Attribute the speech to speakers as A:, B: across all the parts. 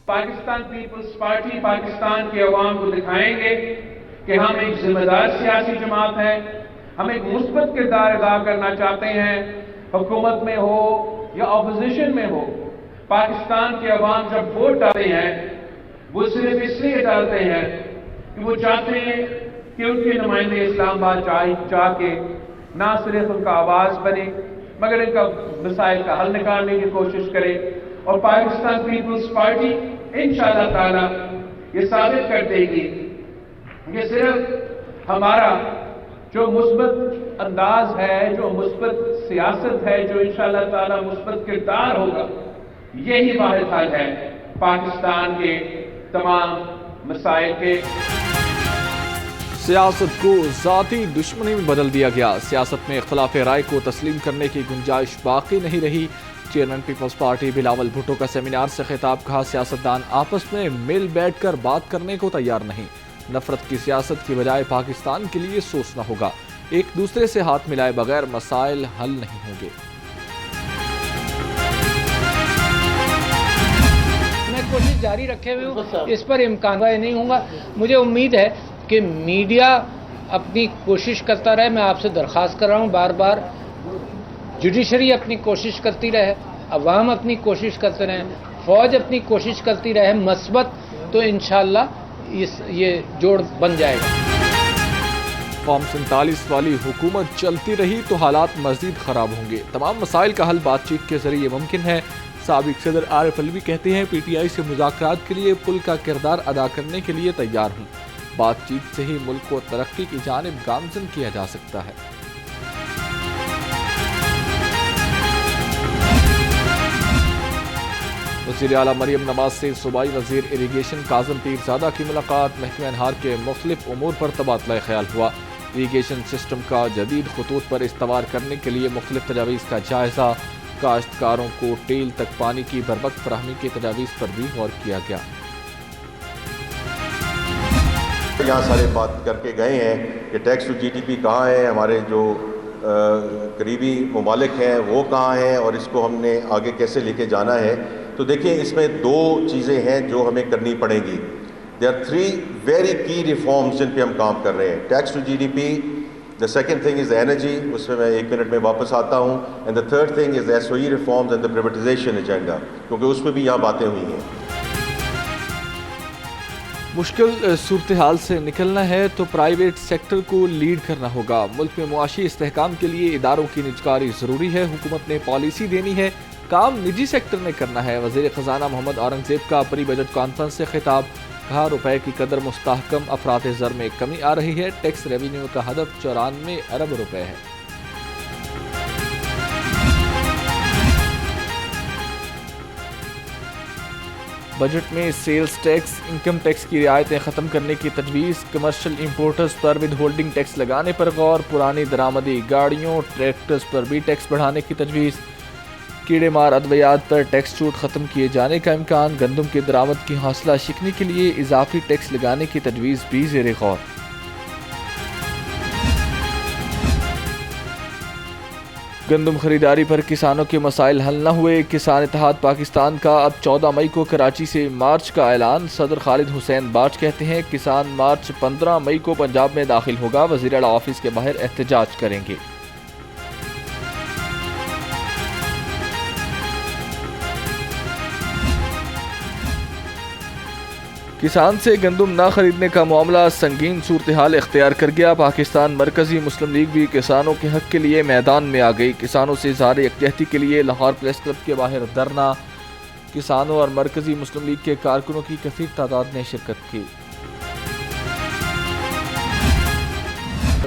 A: Pakistan peoples party Pakistan के अवाम को दिखाएंगे कि हम एक जिम्मेदार सियासी जमात है, हम एक मुस्बत किरदार अदा करना चाहते हैं, हुकूमत में हो या अपोजिशन में हो। पाकिस्तान के अवाम जब वोट डालते हैं वो सिर्फ इसलिए डालते हैं कि वो चाहते हैं कि उनके नुमाइंदे इस्लामाबाद जाके ना सिर्फ उनका आवाज बने मगर इनका मसाइल का हल निकालने की कोशिश करे। और पाकिस्तान पीपल्स पार्टी इंशाअल्लाह ताला ये साबित कर देगी कि सिर्फ हमारा जो मुस्बत अंदाज है, जो मुस्बत सियासत है, जो इंशाअल्लाह ताला मुस्बत किरदार होगा, यही वाहिद हल है पाकिस्तान के तमाम मसाइल के।
B: सियासत को ज़ाती दुश्मनी में बदल दिया गया। सियासत में इख्तिलाफ राय को तस्लीम करने की गुंजाइश बाकी नहीं रही। Chairman people's party Bilawal Bhutto का सेमिनार से खिताब। कहा, सियासतदान आपस में मिल बैठ कर बात करने को तैयार नहीं। नफरत की सियासत की बजाय पाकिस्तान के लिए सोचना होगा। एक दूसरे से हाथ मिलाए बगैर मसाइल हल नहीं होंगे।
C: मैं कोशिश जारी रखे हुए हूँ, इस पर इम्कान नहीं होगा। मुझे उम्मीद है कि मीडिया अपनी कोशिश करता रहे। मैं आपसे दरख्वास्त कर रहा हूँ बार बार, जुडिशरी अपनी कोशिश करती रहे, अवाम अपनी कोशिश करते रहे, फौज अपनी कोशिश करती रहे मस्बत, तो इंशाअल्लाह ये जोड़ बन जाएगा।
B: फॉर्म 47 वाली हुकूमत चलती रही तो हालात मजीद खराब होंगे। तमाम मसाइल का हल बातचीत के जरिए मुमकिन है। साबिक सदर आरिफ अलवी कहते हैं, PTI से मुज़ाकरात के लिए पुल का किरदार अदा करने के लिए तैयार हूँ। बातचीत से ही मुल्क को तरक्की की जानिब गामजन किया जा सकता है। वज़ीर आला मरियम नवाज से सूबाई वज़ीर इरीगेशन काज़म पीरज़ादा की मुलाकात। महकमा अनहार के मुख्तलिफ उमूर पर तबादला ख्याल हुआ। इरीगेशन सिस्टम का जदीद खतूत पर इस्तवार करने के लिए मुख्तलिफ तजावीज़ का जायज़ा। काश्तकारों को टेल तक पानी की बरवक्त फराहमी की तजावीज़ पर भी गौर किया गया।
D: यहाँ सारे बात करके गए हैं कि टैक्स टू GDP कहाँ है, हमारे जो करीबी ममालिक हैं वो कहाँ हैं और इसको हमने आगे कैसे लेके जाना है। तो देखिए, इसमें दो चीज़ें हैं जो हमें करनी पड़ेंगी। There are 3 very key reforms जिन पे हम काम कर रहे हैं। Tax to GDP, the second thing is energy, उसमें मैं 1 मिनट में वापस आता हूँ, and the third thing is SOE reforms and the privatisation agenda, क्योंकि उसमें भी यहाँ बातें हुई हैं।
B: मुश्किल सूरत हाल से निकलना है तो प्राइवेट सेक्टर को लीड करना होगा। मुल्क में मुआशी इस्तेहकाम के लिए इदारों की निजकारी ज़रूरी है। हुकूमत ने पॉलिसी देनी है, काम निजी सेक्टर ने करना है। वज़ीर ख़जाना मोहम्मद औरंगज़ेब का प्री बजट कॉन्फ्रेंस से खिताब। कहा, रुपए की कदर मुस्तहकम, अफरात ज़र में कमी आ रही है। टैक्स रेवेन्यू का हदफ 94 अरब रुपए है। बजट में सेल्स टैक्स, इनकम टैक्स की रियायतें ख़त्म करने की तजवीज़। कमर्शियल इंपोर्टर्स पर विद होल्डिंग टैक्स लगाने पर गौर। पुरानी दरामदी गाड़ियों, ट्रैक्टर्स पर भी टैक्स बढ़ाने की तजवीज़। कीड़े मार अद्वियात पर टैक्स छूट ख़त्म किए जाने का इम्कान। गंदम की दरामद की हौसला शिकनी के लिए इजाफी टैक्स लगाने की तजवीज़ भी ज़ेर गौर। गंदम खरीदारी पर किसानों के मसाइल हल न हुए। किसान इत्तेहाद पाकिस्तान का अब 14 मई को कराची से मार्च का ऐलान। सदर खालिद हुसैन बाज कहते हैं, किसान मार्च 15 मई को पंजाब में दाखिल होगा। वज़ीर आला ऑफिस के बाहर एहतजाज करेंगे। किसान से गंदम ना खरीदने का मामला संगीन सूरत हाल इख्तियार कर गया। पाकिस्तान मरकजी मुस्लिम लीग भी किसानों के हक के लिए मैदान में आ गई। किसानों से इज़हार यकजहती के लिए लाहौर प्रेस क्लब के बाहर धरना। किसानों और मरकजी मुस्लिम लीग के कारकुनों की कसीर तादाद ने शिरकत की।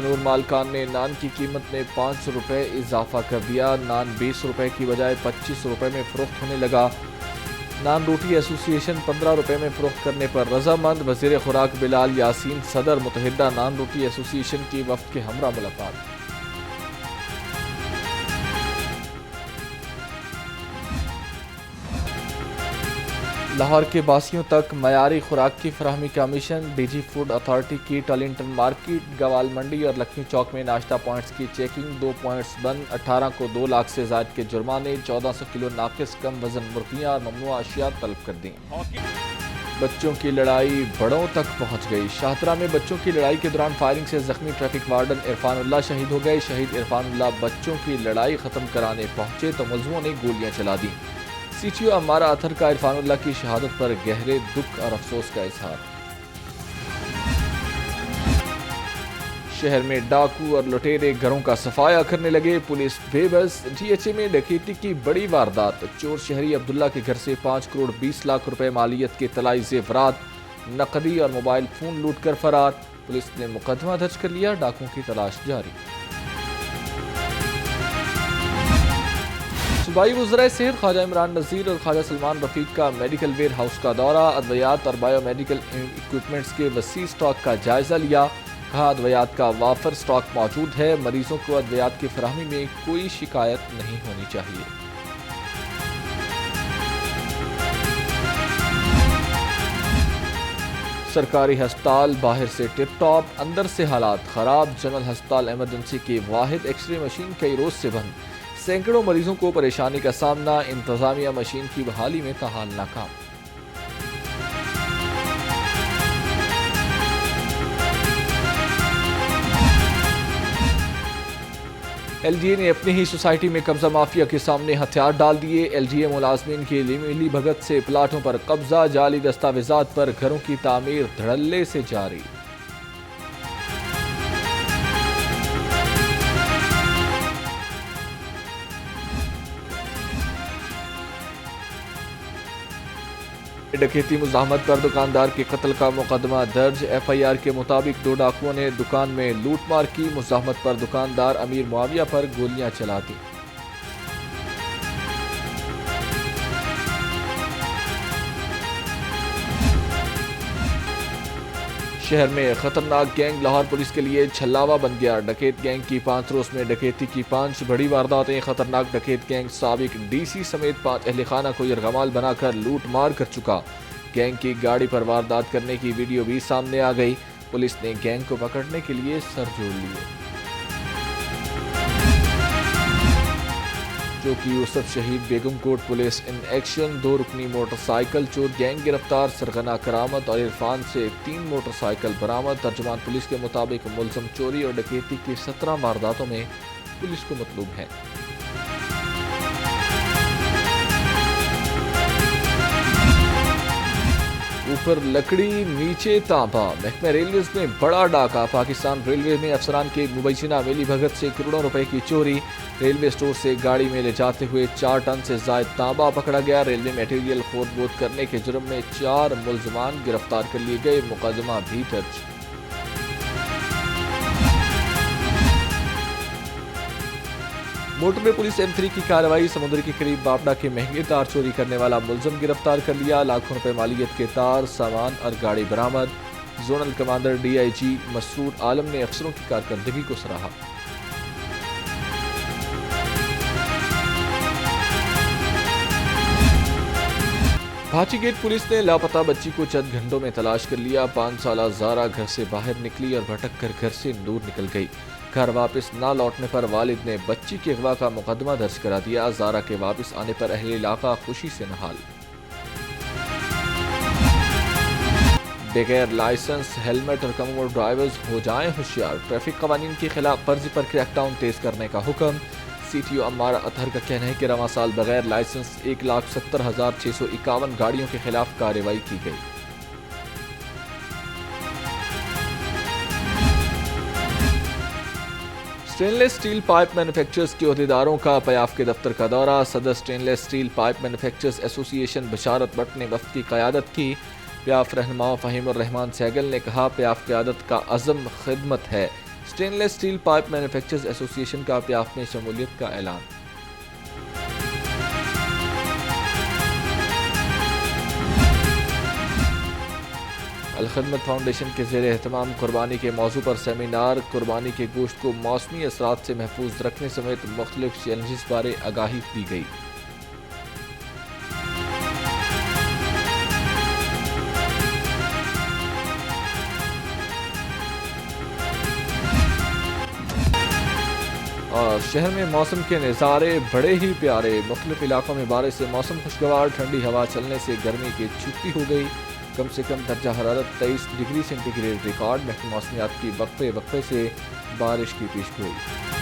B: नूर मालकान ने नान की कीमत में 5 रुपये इजाफा कर दिया। नान 20 रुपये की बजाय 25 रुपये में फ़रोख्त होने लगा। नान रोटी एसोसिएशन 15 रुपये में फ़रोख्त करने पर रजामंद। वज़ीर खुराक बिलाल यासीन सदर मुतहिदा नान रोटी एसोसिएशन की वफ़द के हमरा मुलाकात। लाहौर के बासियों तक मयारी खुराक की फराहमी का मिशन। DG फूड अथॉरिटी की टॉलिंगटन मार्केट, गवाल मंडी और लखनी चौक में नाश्ता पॉइंट्स की चेकिंग। 2 पॉइंट्स बंद। 18 को 2 लाख से ज़ायद के जुर्माने। 1400 किलो नाकिस कम वजन मुर्गियाँ और ममनुआ अशिया तलब कर दी। بچوں کی لڑائی بڑوں تک پہنچ گئی. شاہدرہ میں بچوں کی لڑائی کے دوران فائرنگ سے زخمی ٹریفک وارڈن عرفان اللہ شہید ہو گئے. شہید عرفان اللہ بچوں کی لڑائی ختم کرانے پہنچے تو ملزموں نے گولیاں چلا دیں. سی ٹی او عمارہ اطہر کا عرفان اللہ کی شہادت پر گہرے دکھ اور افسوس کا اظہار. شہر میں ڈاکو اور لٹیرے گھروں کا صفایا کرنے لگے. پولیس بے بس. ڈی ایچ اے میں ڈکیتی کی بڑی واردات. چور شہری عبداللہ کے گھر سے 5 کروڑ 20 لاکھ روپے مالیت کے طلائی زیورات، نقدی اور موبائل فون لوٹ کر فرار. پولیس نے مقدمہ درج کر لیا. ڈاکوؤں کی تلاش جاری. صوبائی وزرائے صحت خواجہ عمران نذیر اور خواجہ سلمان رفیق کا میڈیکل ویئر ہاؤس کا دورہ. ادویات اور بایو میڈیکل ایکوپمنٹس کے وسیع سٹاک کا جائزہ لیا. کہا ادویات کا وافر سٹاک موجود ہے. مریضوں کو ادویات کی فراہمی میں کوئی شکایت نہیں ہونی چاہیے. سرکاری ہسپتال باہر سے ٹپ ٹاپ، اندر سے حالات خراب. جنرل ہسپتال ایمرجنسی کی واحد ایکس رے مشین کئی روز سے بند. سینکڑوں مریضوں کو پریشانی کا سامنا. انتظامیہ مشین کی بحالی میں تاحال ناکام. ایل ڈی اے نے اپنی ہی سوسائٹی میں قبضہ مافیا کے سامنے ہتھیار ڈال دیے. ایل ڈی اے ملازمین کی ملی بھگت سے پلاٹوں پر قبضہ. جعلی دستاویزات پر گھروں کی تعمیر دھڑلے سے جاری. ڈکیتی مزاحمت پر دکاندار کے قتل کا مقدمہ درج. ایف آئی آر کے مطابق 2 ڈاکوؤں نے دکان میں لوٹ مار کی. مزاحمت پر دکاندار امیر معاویہ پر گولیاں چلا دیں. شہر میں خطرناک گینگ لاہور پولیس کے لیے چھلاوا بن گیا. ڈکیت گینگ کی 5 روز میں ڈکیتی کی 5 بڑی وارداتیں. خطرناک ڈکیت گینگ سابق ڈی سی سمیت 5 اہل خانہ کو یرغمال بنا کر لوٹ مار کر چکا. گینگ کی گاڑی پر واردات کرنے کی ویڈیو بھی سامنے آ گئی. پولیس نے گینگ کو پکڑنے کے لیے سر جوڑ لیے. چوکی یوسف شہید بیگم کوٹ پولیس ان ایکشن. 2 رکنی موٹر سائیکل چور گینگ گرفتار. سرغنہ کرامت اور عرفان سے 3 موٹر سائیکل برآمد. ترجمان پولیس کے مطابق ملزم چوری اور ڈکیتی کی 17 وارداتوں میں پولیس کو مطلوب ہیں. اوپر لکڑی نیچے تانبا. محکمہ ریلویز نے بڑا ڈاکہ. پاکستان ریلوے میں افسران کے مبینہ ملی بھگت سے کروڑوں روپے کی چوری. ریلوے سٹور سے گاڑی میں لے جاتے ہوئے 4 ٹن سے زائد تانبا پکڑا گیا. ریلوے میٹیریل خود بوت کرنے کے جرم میں 4 ملزمان گرفتار کر لیے گئے. مقدمہ بھی درج. موٹر وے پولیس M3 کی کارروائی. سمندر کے قریب بابڈا کے مہنگے تار چوری کرنے والا ملزم گرفتار کر لیا. لاکھوں روپے مالیت کے تار، سامان اور گاڑی برآمد. زونل کمانڈر DIG مسرور عالم نے افسروں کی کارکردگی کو سراہا. بھاچی گیٹ پولیس نے لاپتہ بچی کو چند گھنٹوں میں تلاش کر لیا. 5 سالہ زارا گھر سے باہر نکلی اور بھٹک کر گھر سے دور نکل گئی. گھر واپس نہ لوٹنے پر والد نے بچی کے اغوا کا مقدمہ درج کرا دیا. زارا کے واپس آنے پر اہل علاقہ خوشی سے نہال. بغیر لائسنس ہیلمٹ اور کم عمر ڈرائیورز ہو جائیں ہوشیار. ٹریفک قوانین کی خلاف ورزی پر کریک ڈاؤن تیز کرنے کا حکم. سی ٹی او عمارہ اطہر کا کہنا ہے کہ رواں سال بغیر لائسنس 1,70,651 گاڑیوں کے خلاف کارروائی کی گئی. اسٹین لیس اسٹیل پائپ مینوفیکچررز کے عہدیداروں کا پیاف کے دفتر کا دورہ. صدر اسٹین لیس اسٹیل پائپ مینوفیکچررز ایسوسی ایشن بشارت بٹ نے وفد کی قیادت کی. پیاف رہنما فہیم الرحمان سہگل نے کہا پیاف قیادت کا عزم خدمت ہے. اسٹین لیس اسٹیل پائپ مینوفیکچررز ایسوسی ایشن کا پیاف میں شمولیت کا اعلان. الخدمت فاؤنڈیشن کے زیر اہتمام قربانی کے موضوع پر سیمینار. قربانی کے گوشت کو موسمی اثرات سے محفوظ رکھنے سمیت مختلف چیلنجز بارے آگاہی دی گئی. اور شہر میں موسم کے نظارے بڑے ہی پیارے. مختلف علاقوں میں بارش سے موسم خوشگوار. ٹھنڈی ہوا چلنے سے گرمی کی چھٹی ہو گئی. कम से कम दर्जा हरारत 23 डिग्री सेंटीग्रेड रिकॉर्ड। महकमा मौसमियात की वक्फे वक्फे से बारिश की पेशगोई।